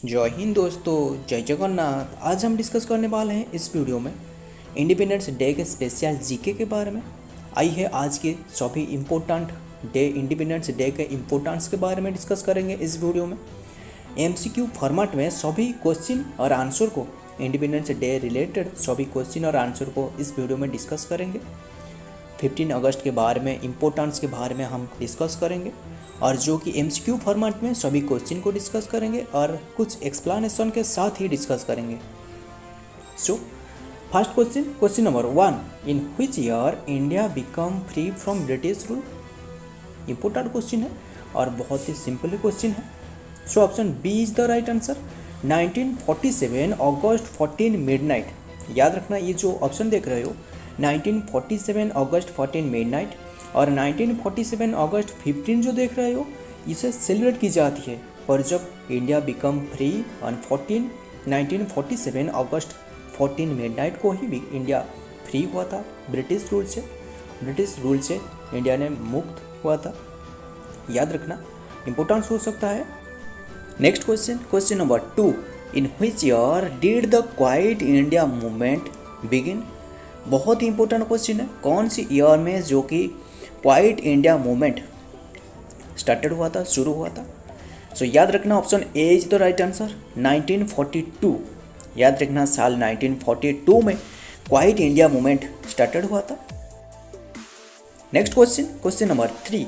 जय हिंद दोस्तों, जय जगन्नाथ। आज हम डिस्कस करने वाले हैं इस वीडियो में इंडिपेंडेंस डे के स्पेशल जीके के बारे में। आई है आज के सभी इम्पोर्टेंट डे इंडिपेंडेंस डे के इम्पोर्टेंस के बारे में डिस्कस करेंगे इस वीडियो में। एमसीक्यू फॉर्मेट में सभी क्वेश्चन और आंसर को इंडिपेंडेंस डे रिलेटेड सभी क्वेश्चन और आंसर को इस वीडियो में डिस्कस करेंगे। 15 अगस्त के बारे में इम्पोर्टेंस के बारे में हम डिस्कस करेंगे और जो कि एमसीक्यू फॉर्मेट में सभी क्वेश्चन को डिस्कस करेंगे और कुछ एक्सप्लेनेशन के साथ ही डिस्कस करेंगे। So first question number 1, in which year India become free from British rule. Important question है और बहुत ही सिंपल क्वेश्चन है। So option B is the right answer. 1947 अगस्त 14 मिडनाइट। याद रखना, ये जो ऑप्शन देख रहे हो 1947 अगस्त 14 मिडनाइट और 1947 अगस्त 15 जो देख रहे हो, इसे सेलिब्रेट की जाती है। और जब इंडिया बिकम फ्री ऑन 1947 अगस्त 14 मिडनाइट को ही इंडिया फ्री हुआ था ब्रिटिश रूल से इंडिया ने मुक्त हुआ था। याद रखना, इम्पोर्टेंस हो सकता है। Next question number 2, in which year did the quite India movement begin. बहुत ही इंपॉर्टेंट क्वेश्चन है। कौन सी ईयर में जो कि क्वाइट इंडिया मूवमेंट स्टार्टेड हुआ था, शुरू हुआ था। सो याद रखना, option A is the right answer. 1942। याद रखना, साल 1942 में क्वाइट इंडिया मूवमेंट स्टार्टेड हुआ था। Next question number 3,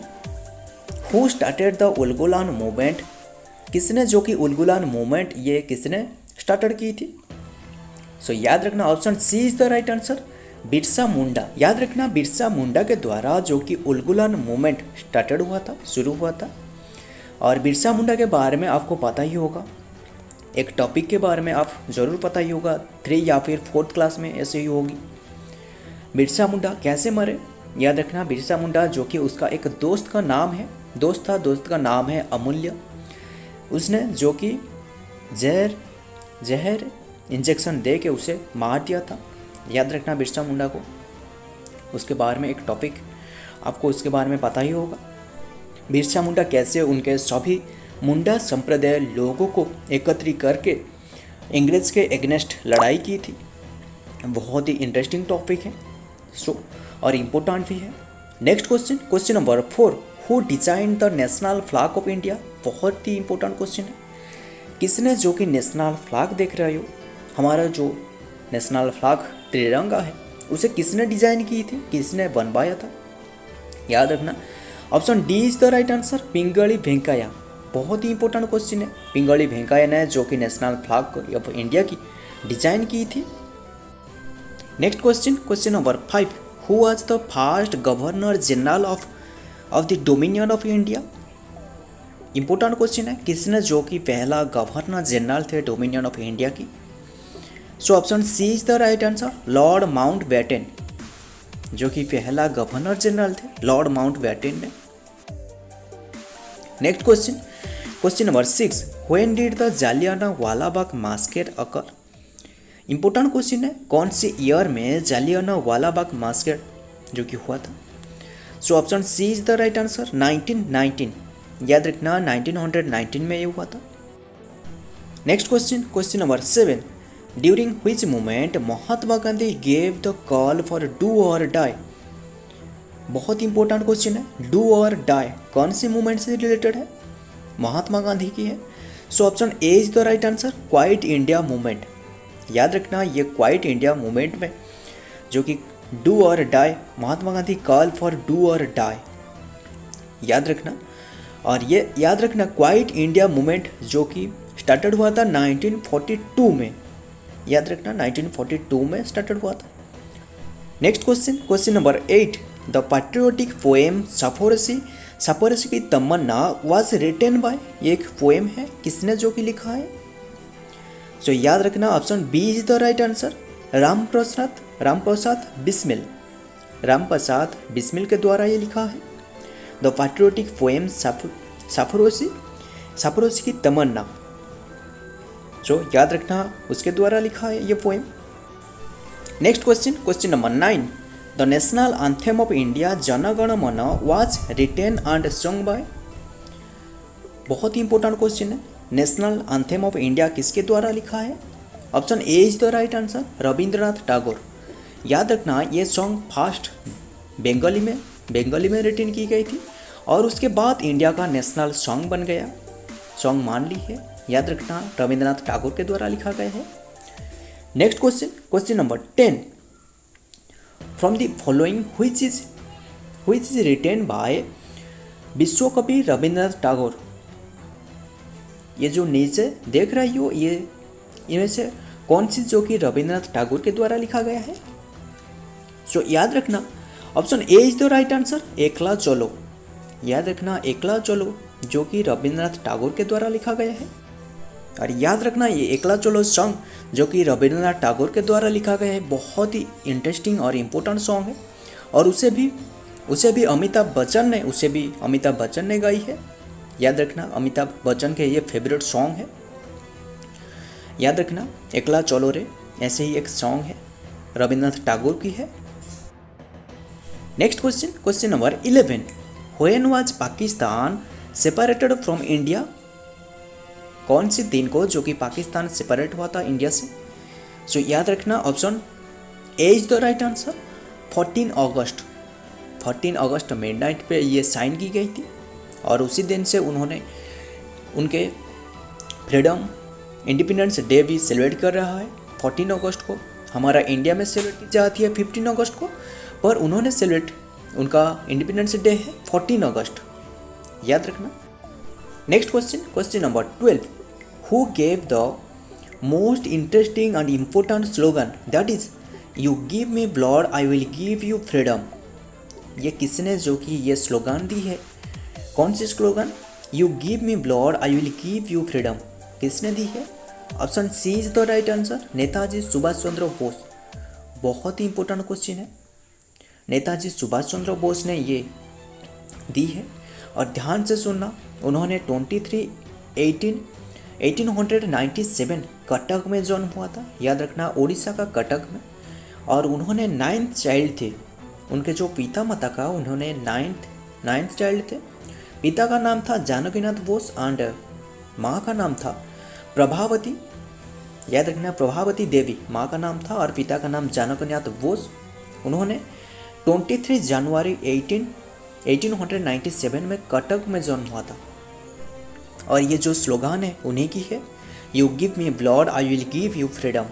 who started the Ulgulan movement. किसने जो कि उलगुलान मूवमेंट ये किसने स्टार्टेड की थी। सो याद रखना, option C is the right answer. Birsa Munda. याद रखना, बिरसा मुंडा के द्वारा जो कि उलगुलान मूवमेंट स्टार्टेड हुआ था, शुरू हुआ था। और बिरसा मुंडा के बारे में आपको पता ही होगा, एक टॉपिक के बारे में आप ज़रूर पता ही होगा, 3 या फिर 4th क्लास में ऐसे ही होगी। बिरसा मुंडा कैसे मरे। याद रखना, बिरसा मुंडा जो कि उसका एक दोस्त का नाम है, दोस्त का नाम है अमूल्य। उसने जो कि जहर इंजेक्शन दे के उसे मार दिया था। याद रखना बिरसा मुंडा को, उसके बारे में एक टॉपिक आपको उसके बारे में पता ही होगा। बिरसा मुंडा कैसे उनके सभी मुंडा संप्रदाय लोगों को एकत्रित करके अंग्रेज के एगेंस्ट लड़ाई की थी। बहुत ही इंटरेस्टिंग टॉपिक है और इम्पोर्टेंट भी है। Next question number 4, who design the national flag of India. बहुत ही इंपॉर्टेंट क्वेश्चन है। किसने जो कि नेशनल फ्लैग देख रहे हो, हमारा जो नेशनल फ्लैग तिरंगा है, उसे किसने डिजाइन की थी, किसने बनवाया था। याद रखना, option D is the right answer. Pingali Venkayya. बहुत ही इंपॉर्टेंट क्वेश्चन है। पिंगली वेंकैया ने जो कि नेशनल फ्लैग ऑफ इंडिया की डिजाइन की थी। Next question number 5, who was the first governor general of the dominion of India. Important question है। किसने जो कि पहला गवर्नर जनरल थे डोमिनियन ऑफ इंडिया की। So option C is the right answer. Lord Mountbatten, जो कि पहला गवर्नर जनरल थे, लॉर्ड माउंटबेटन ने। Next question number 6, when did the Jallianwala Bagh massacre occur. Important question है। कौन से ईयर में जालियानवाला बाग मैसेकर जो कि हुआ था। So option C is the right answer. 1919। याद रखना, 1919 में ये हुआ था। Next question number 7, during which movement Mahatma Gandhi gave the call for do or die. बहुत इंपॉर्टेंट क्वेश्चन है। डू और डाई कौन सी मूवमेंट से रिलेटेड है, महात्मा गांधी की है। So option A is the right answer. Quite India movement. याद रखना, ये क्वाइट इंडिया मूवमेंट में जो कि do or die, Mahatma Gandhi call for do or die. याद रखना, और ये याद रखना क्वाइट इंडिया मूवमेंट जो कि स्टार्टेड हुआ था 1942 में। याद रखना, 1942 में स्टार्टेड हुआ था। Next question number 8, the patriotic poem सफरसी की तमन्ना वाज रिटन बाय। ये एक पोएम है, किसने जो कि लिखा है। सो याद रखना, option B is the right answer. Ramprasad Bismil के द्वारा ये लिखा है। द पैट्रियोटिक पोएम सफरसी की तमन्ना, जो याद रखना उसके द्वारा लिखा है ये poem. Next question number 9, the national anthem of India Jana Gana मन was written and song by. बहुत ही इंपॉर्टेंट क्वेश्चन है। नेशनल एंथम ऑफ इंडिया किसके द्वारा लिखा है? Option A is the right answer, Rabindranath Tagore. याद रखना ये सॉन्ग फर्स्ट बंगाली में रिटन की गई थी और उसके बाद इंडिया का नेशनल सॉन्ग बन गया, सॉन्ग मान ली है। याद रखना रविंद्रनाथ टैगोर के द्वारा लिखा गया है। Next question number 10, from the following which is written by विश्व कवि रविंद्रनाथ टैगोर। ये जो नीचे देख रही हो ये इनमें से कौन सी जो कि रविंद्रनाथ टैगोर के द्वारा लिखा गया है? सो याद रखना option A is the right answer, एकला चलो। याद रखना एकला चलो जो कि रविंद्रनाथ टैगोर के द्वारा लिखा गया है। और याद रखना ये एकला चलो सॉन्ग जो कि रविंद्रनाथ टैगोर के द्वारा लिखा गया है बहुत ही इंटरेस्टिंग और इम्पोर्टेंट सॉन्ग है और उसे भी अमिताभ बच्चन ने गाई है। याद रखना अमिताभ बच्चन के ये फेवरेट सॉन्ग है। याद रखना एकला चलो रे ऐसे ही एक सॉन्ग है, रविंद्रनाथ टैगोर की है। Next question number 11, when was Pakistan separated from India? कौन से दिन को जो कि पाकिस्तान सेपरेट हुआ था इंडिया से? सो याद रखना option A is the right answer, 14 August midnight पे ये साइन की गई थी और उसी दिन से उन्होंने उनके फ्रीडम इंडिपेंडेंस डे भी सेलिब्रेट कर रहा है 14 अगस्त को। हमारा इंडिया में सेलिब्रेट की जाती है 15 अगस्त को, पर उन्होंने सेलिब्रेट उनका इंडिपेंडेंस डे है 14 अगस्त। याद रखना। Next question number 12, who gave the most interesting and important slogan that is you give me blood I will give you freedom? ये किसने जो कि ये स्लोगन दी है? कौन सी slogan? You give me blood I will give you freedom किसने दी है? Option C is the right answer, Netaji Subhash Chandra Bose. बहुत ही इंपॉर्टेंट क्वेश्चन है, नेताजी सुभाष चंद्र बोस ने ये दी है। और ध्यान से सुनना, उन्होंने 1897 कटक में जन्म हुआ था। याद रखना उड़ीसा का कटक में। और उन्होंने 9th चाइल्ड थे। उनके जो पिता माता का उन्होंने 9th चाइल्ड थे। पिता का नाम था जानकीनाथ बोस एंड माँ का नाम था प्रभावती। याद रखना प्रभावती देवी माँ का नाम था और पिता का नाम जानकीनाथ बोस। उन्होंने 23 जनवरी 1897 में कटक में जन्म हुआ था। और ये जो स्लोगान है उन्हीं की है, you give me blood I will give you freedom.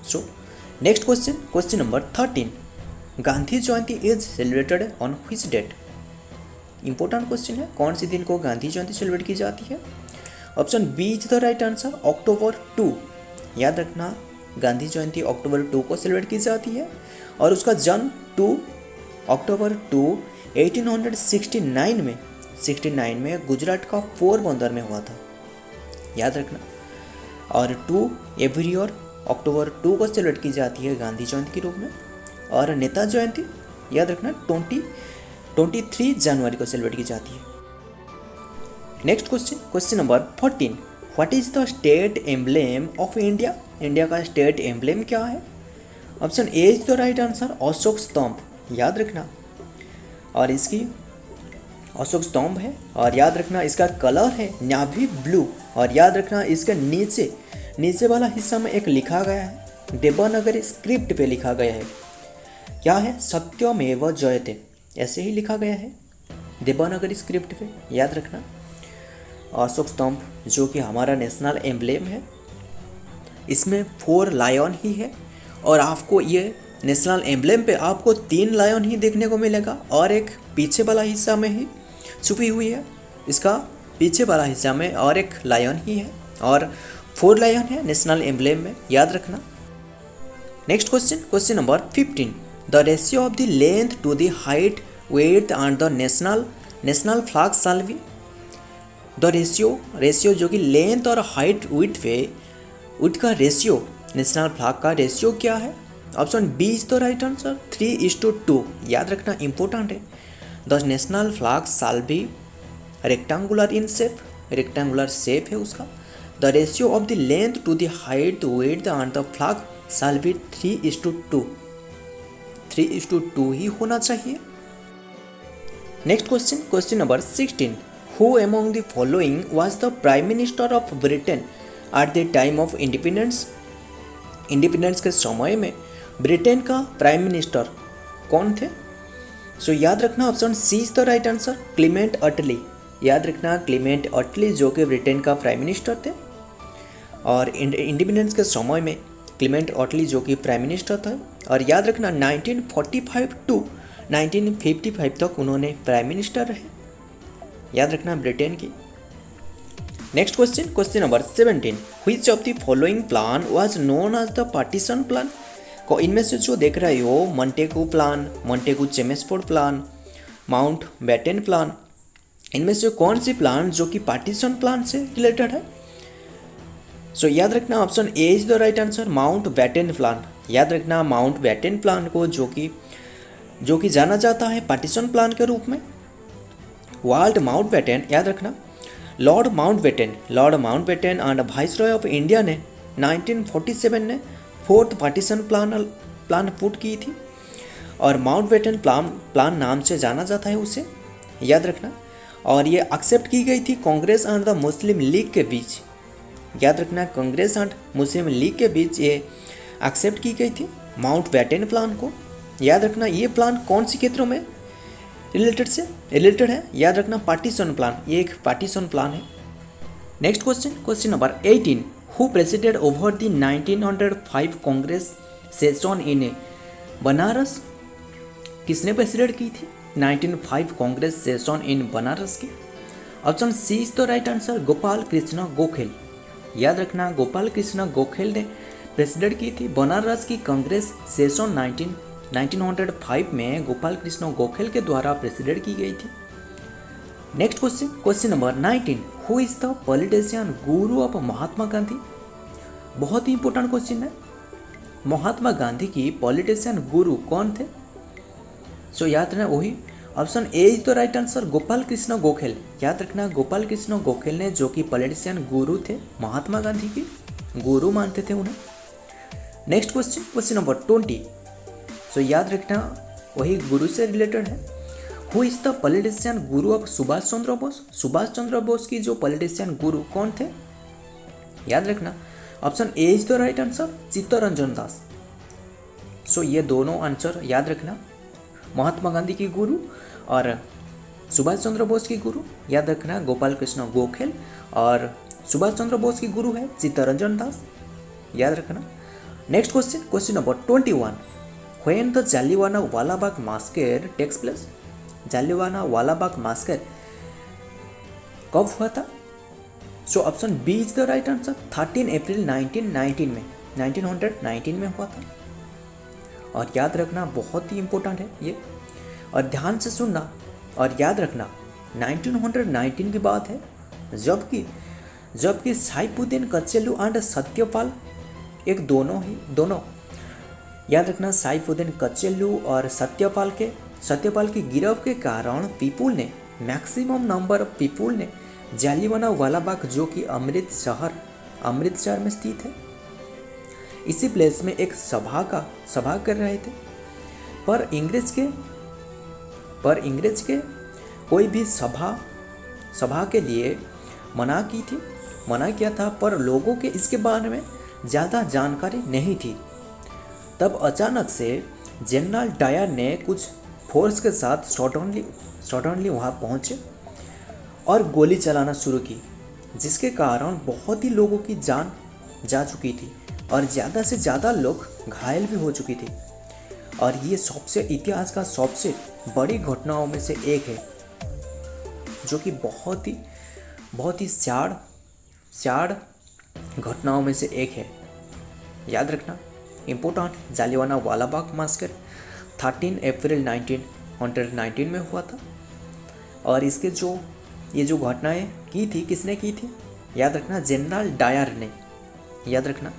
So next question number 13, Gandhi Jayanti is celebrated on which date? Important question है, कौन सी दिन को गांधी जयंती सेलिब्रेट की जाती है? Option B is the right answer, October 2। याद रखना गांधी जयंती अक्टूबर 2 को सेलिब्रेट की जाती है और उसका जन्म अक्टूबर 2 1869 में गुजरात का पोरबंदर में हुआ था। याद रखना। और 2 एवरी ईयर अक्टूबर 2 को सेलिब्रेट की जाती है गांधी जयंती के रूप में। और नेता जयंती याद रखना 23 जनवरी को सेलिब्रेट की जाती है। Next question number 14, what is the state emblem of India? India का स्टेट एम्ब्लेम क्या है? Option A is the right answer, Ashok स्तंभ। याद रखना। और इसकी अशोक स्तंभ है और याद रखना इसका कलर है नेवी ब्लू। और याद रखना इसके नीचे वाला हिस्सा में एक लिखा गया है, देवनागरी स्क्रिप्ट पे लिखा गया है। क्या है? सत्यमेव जयते, ऐसे ही लिखा गया है देवनागरी स्क्रिप्ट पे। याद रखना। अशोक स्तंभ जो कि हमारा नेशनल एम्ब्लेम है, इसमें 4 लायन ही है। और आपको ये नेशनल एम्ब्लेम पे आपको 3 लायन ही देखने को मिलेगा और एक पीछे वाला हिस्सा में ही छुपी हुई है। इसका पीछे वाला हिस्सा में और एक लायन ही है और 4 लायन है नेशनल एम्ब्लेम में। याद रखना। Next question number 15, the ratio of the length to the height width and the national flag shall be? The ratio जो कि लेंथ और हाइट विड्थ का रेशियो, नेशनल फ्लैग का रेशियो क्या है? Option B is the right answer, 3:2। याद रखना important है। The national flag shall be rectangular in shape, rectangular shape है उसका। The ratio of the length to the height width and the flag shall B 3:2। 3:2 ही होना चाहिए। Next question number 16, who among the following was the prime minister of Britain at the time of independence. Independence के समय में Britain का prime minister कौन थे? सो याद रखना option C is the right answer, Clement Attlee. याद रखना क्लीमेंट अटली जो कि ब्रिटेन का प्राइम मिनिस्टर थे, और इंडिपेंडेंस के समय में क्लीमेंट अटली जो कि प्राइम मिनिस्टर था। और याद रखना 1945 टू 1955 तक उन्होंने प्राइम मिनिस्टर रहे। याद रखना ब्रिटेन की। Next question, question number 17, which of the following plan was known as the partition plan. को इनमें से जो देख रहे हो, Montagu plan, Montagu Chelmsford plan, Mountbatten plan, इनमें से कौन सी प्लान जो कि पार्टीशन प्लान से रिलेटेड है? सो याद रखना option A is the right answer, Mountbatten plan. याद रखना माउंट बैटेन प्लान को जो कि जाना जाता है पार्टीशन प्लान के रूप में। वाल्ड माउंट बैटेन, याद रखना Lord Mountbatten and viceroy of India ने 1947 ने फोर्थ पार्टीशन प्लान पुट की थी, और माउंट बैटेन प्लान नाम से जाना जाता है उसे। याद रखना, और ये एक्सेप्ट की गई थी Congress and the Muslim league के बीच। याद रखना कांग्रेस एंड मुस्लिम लीग के बीच ये एक्सेप्ट की गई थी माउंट बैटेन प्लान को। याद रखना ये प्लान कौन सी क्षेत्रों में रिलेटेड है? याद रखना पार्टीशन प्लान, ये एक पार्टीशन प्लान है। Next question, question number 18, who preceded over the 1905 Congress session in Banaras. किसने प्रेसिडेंट की थी 1905 कांग्रेस सेशन इन बनारस की? Option C is the right answer, Gopal Krishna Gokhale. याद रखना गोपाल कृष्ण गोखले ने प्रेसिडेंट की थी बनारस की कांग्रेस सेशन 1905 में गोपाल कृष्ण गोखले के द्वारा प्रेसिडेंट की गई थी। Next question, question number 19, who is the politician guru of Mahatma Gandhi. बहुत ही इंपॉर्टेंट क्वेश्चन है। महात्मा गांधी की पॉलिटिशियन गुरु कौन थे? सो याद रखना वही option A is the right answer, Gopal Krishna Gokhale. याद रखना गोपाल कृष्ण गोखले ने जो कि पॉलिटिशियन गुरु थे, महात्मा गांधी की गुरु मानते थे उन्हें। Next question, question number 20, so याद रखना वही गुरु से रिलेटेड है। Who is the politician guru of Subhash Chandra Bose. Subhash Chandra Bose की जो पॉलिटिशियन गुरु कौन थे? याद रखना option A is the right answer, Chittaranjan Das. So ये दोनों आंसर याद रखना, महात्मा गांधी की गुरु और सुभाष चंद्र बोस की गुरु। याद रखना गोपाल कृष्ण गोखले और सुभाष चंद्र बोस की गुरु है चित्तरंजन दास। याद रखना। Next question, question number 21, when the Jallianwala Bagh massacre takes place. Jallianwala Bagh massacre कब हुआ था? So option B is the right answer, 13 April 1919 में हुआ था। और याद रखना बहुत ही इंपॉर्टेंट है ये, और ध्यान से सुनना और याद रखना 1919 की बात है, जबकि सैफुद्दीन कोचलू एंड सत्यपाल एक दोनों याद रखना सैफुद्दीन कोचलू और सत्यपाल की गिरफ्त के कारण मैक्सिमम नंबर ऑफ पीपुल ने जालियांवाला बाग जो कि अमृतसर में स्थित है, इसी प्लेस में एक सभा कर रहे थे। पर अंग्रेज के कोई भी सभा के लिए मना किया था, पर लोगों के इसके बारे में ज़्यादा जानकारी नहीं थी। तब अचानक से जनरल डायर ने कुछ फोर्स के साथ सडनली वहाँ पहुँचे और गोली चलाना शुरू की, जिसके कारण बहुत ही लोगों की जान जा चुकी थी और ज़्यादा से ज़्यादा लोग घायल भी हो चुकी थी। और ये इतिहास का सबसे बड़ी घटनाओं में से एक है, जो कि बहुत ही सैड घटनाओं में से एक है। याद रखना important, Jallianwala Bagh massacre 13 April 1919 में हुआ था। और इसके ये जो घटनाएं की थी, किसने की थी? याद रखना जनरल डायर ने। याद रखना।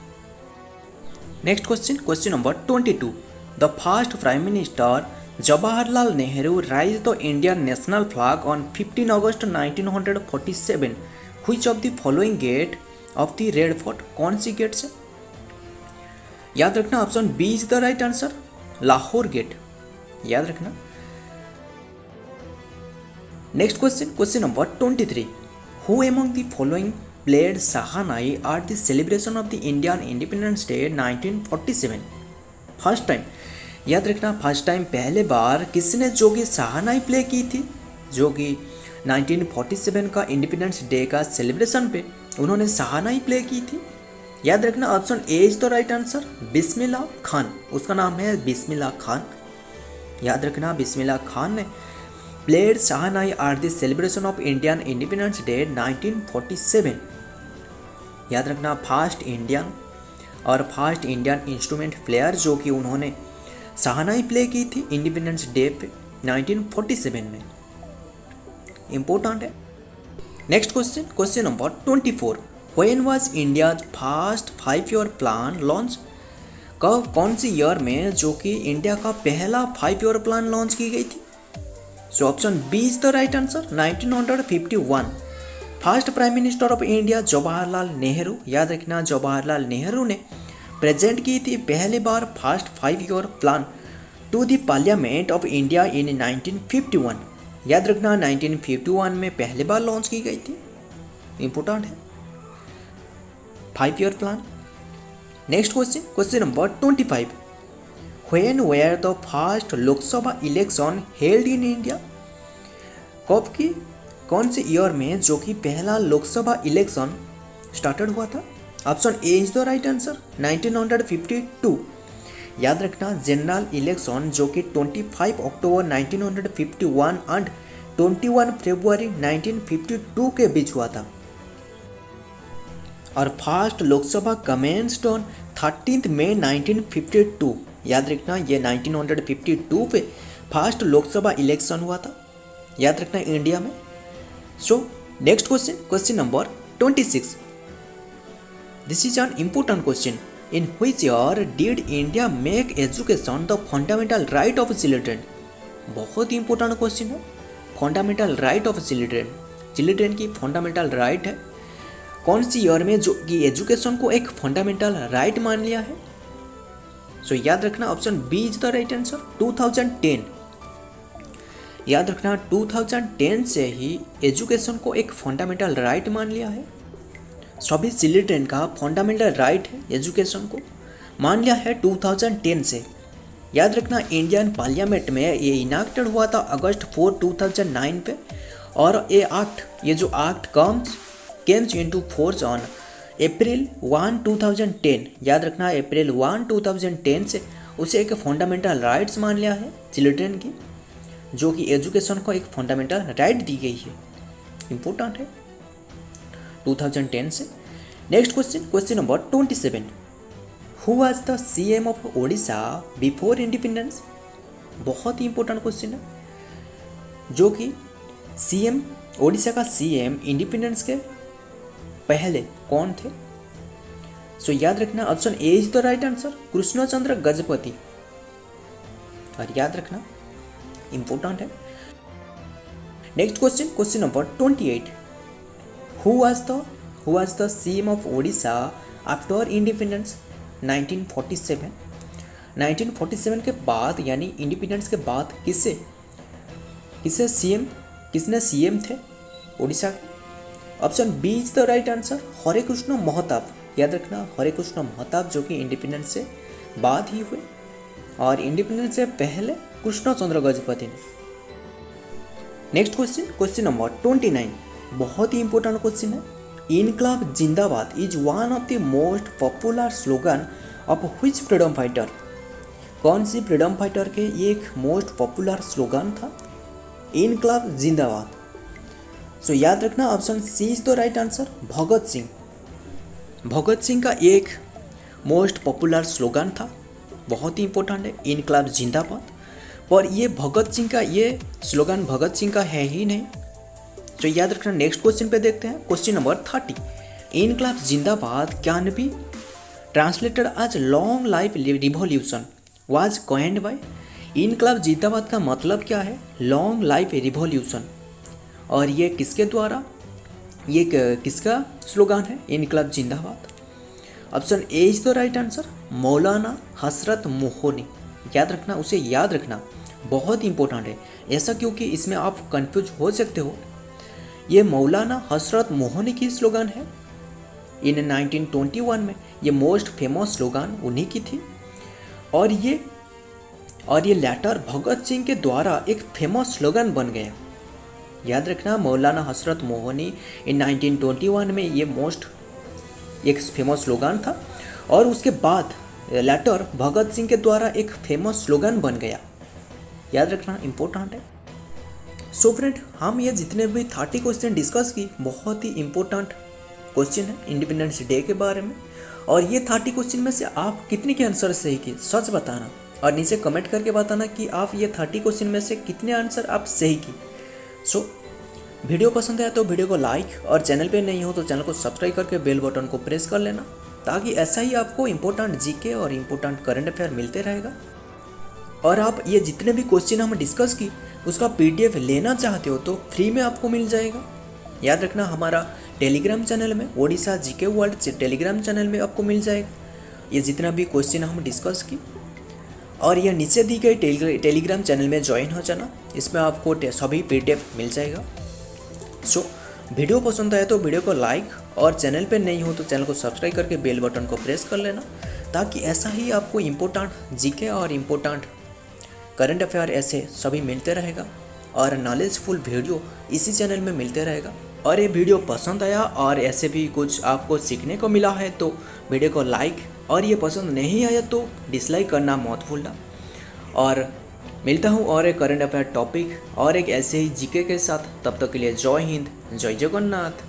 Next question, question number 22, the first prime minister Jawaharlal Nehru raise the Indian national flag on 15 August 1947, which of the following gate of the red fort. कौन सी गेट से? याद रखना option B is the right answer, Lahore gate. याद रखना next question number 23, who among the following played shehnai at the celebration of the Indian independence day 1947? First time, याद रखना, first time पहले बार किसने जो कि शहनाई प्ले की थी, जो कि 1947 का इंडिपेंडेंस डे का सेलिब्रेशन पे उन्होंने शहनाई प्ले की थी। याद रखना, option A is the right answer, Bismillah Khan, उसका नाम है बिस्मिल्लाह खान। याद रखना, बिस्मिल्लाह खान ने played shehnai at the celebration of Indian independence day 1947। याद रखना, फर्स्ट इंडियन इंस्ट्रूमेंट प्लेयर जो कि उन्होंने शहनाई प्ले की थी इंडिपेंडेंस डे पे 1947 में। इंपॉर्टेंट है। Next question number 24, when was India's first 5-year plan launch? कब, कौन सी ईयर में जो कि इंडिया का पहला 5-year प्लान लॉन्च की गई थी? So option B is the right answer, 1951। First prime minister of India Jawaharlal Nehru, याद रखना, जवाहरलाल नेहरू ने प्रेजेंट की थी पहली बार first 5-year plan to the parliament of India in 1951। याद रखना, 1951 में पहली बार लॉन्च की गई थी। इंपॉर्टेंट है 5-year plan. Next question number 25, when were the first Lok Sabha election held in India? कब की, कौन से ईयर में जो कि पहला लोकसभा इलेक्शन स्टार्टेड हुआ था? Option A is the right answer, 1952। याद रखना, जनरल इलेक्शन जो कि 25 अक्टूबर 1951 एंड 21 फरवरी 1952 के बीच हुआ था। और फर्स्ट लोकसभा कमेंस्ड ऑन 13 मई 1952। याद रखना, ये 1952 पे फर्स्ट लोकसभा इलेक्शन हुआ था। याद रखना, इंडिया में। सो next question number 26, this is an important question, in which year did India make education the fundamental right of children? बहुत ही इंपॉर्टेंट क्वेश्चन है। फंडामेंटल राइट ऑफ चिल्ड्रेन की फंडामेंटल राइट है, कौन सी ईयर में जो कि एजुकेशन को एक फंडामेंटल राइट मान लिया है? सो याद रखना, option B is the right answer, 2010। याद रखना, 2010 से ही एजुकेशन को एक फंडामेंटल राइट मान लिया है। सभी चिल्ड्रेन का फंडामेंटल राइट है एजुकेशन को, मान लिया है 2010 से। याद रखना, इंडियन पार्लियामेंट में ये इनैक्टेड हुआ था अगस्त 4, 2009 पे, और ये जो act Kemps into force on April 1, 2010। याद रखना, अप्रैल 1, 2010 से उसे एक फंडामेंटल राइट्स मान लिया है चिल्ड्रेन की, जो कि एजुकेशन को एक फंडामेंटल राइट दी गई है। इंपॉर्टेंट है 2010 से। Next question number 27, who was the CM of Odisha before independence? बहुत ही इंपॉर्टेंट क्वेश्चन है, जो कि सीएम, ओडिशा का सीएम इंडिपेंडेंस के पहले कौन थे? सो याद रखना, option A is the right answer, Krishnachandra Gajapati. और याद रखना, इंपॉर्टेंट है। Next question number 28, who was the CM of Odisha after independence 1947? 1947 के बाद, यानी इंडिपेंडेंस के बाद किसने सीएम थे ओडिशा के? Option B is the right answer, Hare Krishna Mahtab. याद रखना, हरे कृष्ण महताब जो कि इंडिपेंडेंस से बाद ही हुए, और इंडिपेंडेंस से पहले कृष्णचंद्र गजपति ने। नेक्स्ट क्वेश्चन नंबर 29, बहुत ही इंपॉर्टेंट क्वेश्चन है। इनकलाब जिंदाबाद is one of the most popular slogan of which freedom fighter? कौन सी फ्रीडम फाइटर के ये एक मोस्ट पॉपुलर स्लोगन था, इनकलाब जिंदाबाद? सो याद रखना, option C is the right answer, Bhagat Singh. Bhagat Singh का एक मोस्ट पॉपुलर स्लोगन था, बहुत ही इंपॉर्टेंट है, इनकलाब जिंदाबाद। पर ये भगत सिंह का ये स्लोगन भगत सिंह का है ही नहीं। तो याद रखना, नेक्स्ट क्वेश्चन पे देखते हैं, क्वेश्चन नंबर 30, इनकलाब जिंदाबाद can be translated as long life revolution was coined by? इनकलाब जिंदाबाद का मतलब क्या है? Long life revolution. और ये किसके द्वारा, ये किसका स्लोगन है इनकलाब जिंदाबाद? Option A is the right answer, मौलाना हसरत मोहनी। याद रखना, उसे याद रखना, बहुत इंपॉर्टेंट है। ऐसा क्योंकि इसमें आप कंफ्यूज हो सकते हो। ये मौलाना हजरत मोहनी की स्लोगन है। इन 1921 में ये मोस्ट फेमस स्लोगन उन्हीं की थी और ये लेटर भगत सिंह के द्वारा एक फेमस स्लोगन बन गया। याद रखना, मौलाना हजरत मोहनी इन 1921 में ये मोस्ट एक फेमस स्लोगन था और उसके बाद लेटर भगत सिंह के द्वारा एक फेमस स्लोगन बन गया। याद रखना, इम्पोर्टेंट है। सो फ्रेंड, हम ये जितने भी 30 क्वेश्चन डिस्कस की, बहुत ही इम्पोर्टेंट क्वेश्चन है इंडिपेंडेंस डे के बारे में। और ये 30 क्वेश्चन में से आप कितने के आंसर सही किए, सच बताना और नीचे कमेंट करके बताना कि आप ये 30 क्वेश्चन में से कितने आंसर आप सही किए। सो वीडियो पसंद आया तो वीडियो को लाइक और चैनल पे नहीं हो तो चैनल को सब्सक्राइब करके बेल बटन को प्रेस कर लेना, ताकि ऐसा ही आपको इम्पोर्टेंट जीके और इम्पोर्टेंट करंट अफेयर मिलते रहेगा। और आप ये जितने भी क्वेश्चन हम डिस्कस की उसका PDF लेना चाहते हो तो फ्री में आपको मिल जाएगा। याद रखना, हमारा टेलीग्राम चैनल में Odisha GK world Telegram channel में आपको मिल जाएगा ये जितना भी क्वेश्चन हम डिस्कस की। और यह नीचे दी गई टेलीग्राम चैनल में ज्वाइन हो जाना, इसमें आपको सभी PDF मिल जाएगा। सो वीडियो पसंद आए तो वीडियो को लाइक और चैनल पे नहीं हो तो चैनल को सब्सक्राइब करके बेल बटन को प्रेस कर लेना, ताकि ऐसा ही आपको इम्पोर्टेंट जीके और इम्पोर्टेंट करंट अफेयर ऐसे सभी मिलते रहेगा और नॉलेजफुल वीडियो इसी चैनल में मिलते रहेगा। और ये वीडियो पसंद आया और ऐसे भी कुछ आपको सीखने को मिला है तो वीडियो को लाइक, और ये पसंद नहीं आया तो डिसलाइक करना मत भूलना। और मिलता हूँ और एक करंट अफेयर टॉपिक और एक ऐसे ही जीके के साथ। तब तक के लिए जय हिंद, जय जगन्नाथ।